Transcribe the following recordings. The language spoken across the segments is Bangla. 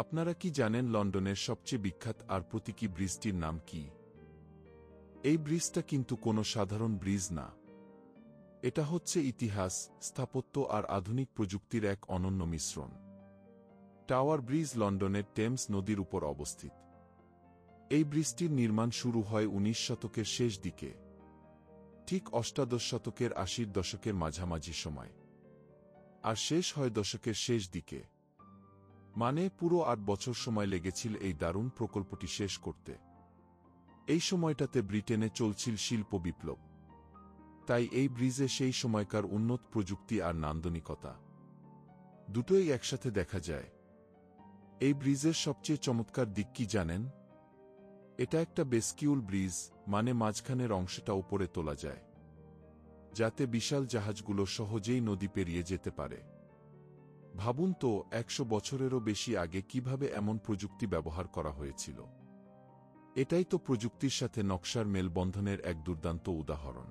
আপনারা কি জানেন লন্ডনের সবচেয়ে বিখ্যাত আর প্রতীকী ব্রিজটির নাম কি? এই ব্রিজটা কিন্তু কোনো সাধারণ ব্রিজ না। এটা হচ্ছে ইতিহাস, স্থাপত্য আর আধুনিক প্রযুক্তির এক অনন্য মিশ্রণ। টাওয়ার ব্রিজ লন্ডনের টেমস নদীর উপর অবস্থিত। এই ব্রিজটির নির্মাণ শুরু হয় ১৯ শতকের শেষ দিকে, ঠিক অষ্টাদশ শতকের ৮০ দশকের মাঝামাঝি সময়, আর শেষ হয় দশকের শেষ দিকে। মানে পুরো ৮ বছর সময় লেগেছিল এই দারুণ প্রকল্পটি শেষ করতে। এই সময়টাতে ব্রিটেনে চলছিল শিল্প বিপ্লব, তাই এই ব্রিজে সেই সময়কার উন্নত প্রযুক্তি আর নান্দনিকতা দুটোই একসাথে দেখা যায়। এই ব্রিজের সবচেয়ে চমৎকার দিক কি জানেন? এটা একটা বেসকিউল ব্রিজ, মানে মাঝখানের অংশটা উপরে তোলা যায়, যাতে বিশাল জাহাজগুলো সহজেই নদী পেরিয়ে যেতে পারে। ভাবুন তো ১০০ বছরেরও বেশি আগে কিভাবে এমন প্রযুক্তি ব্যবহার করা হয়েছিল। এটাই তো প্রযুক্তির সাথে নকশার মেলবন্ধনের এক দুর্দান্ত উদাহরণ।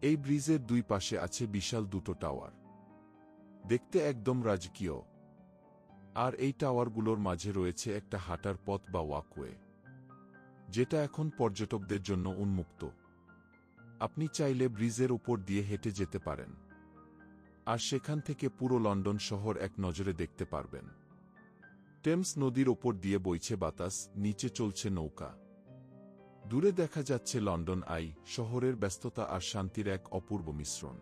এই ব্রিজের দুই পাশে আছে বিশাল দুটো টাওয়ার, দেখতে একদম রাজকীয়। আর এই টাওয়ারগুলোর মাঝে রয়েছে একটা হাঁটার পথ বা ওয়াকওয়ে, যেটা এখন পর্যটকদের জন্য উন্মুক্ত। আপনি চাইলে ব্রিজের উপর দিয়ে হেঁটে যেতে পারেন, আর সেখান থেকে পুরো লন্ডন শহর এক নজরে দেখতে পারবেন। টেমস নদীর ওপর দিয়ে বইছে বাতাস, নিচে চলছে নৌকা। দূরে দেখা যাচ্ছে লন্ডন আই, শহরের ব্যস্ততা আর শান্তির এক অপূর্ব মিশ্রণ।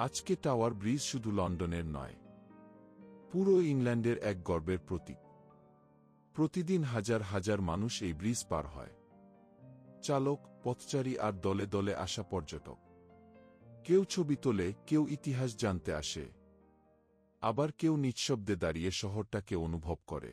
আজকে টাওয়ার ব্রিজ শুধু লন্ডনের নয়, পুরো ইংল্যান্ডের এক গর্বের প্রতীক। প্রতিদিন হাজার হাজার মানুষ এই ব্রিজ পার হয়, চালক, পথচারী আর দলে দলে আসা পর্যটক। কেউ ছবি তোলে, কেউ ইতিহাস জানতে আসে, আবার কেউ নিঃশব্দে দাঁড়িয়ে শহরটাকে অনুভব করে।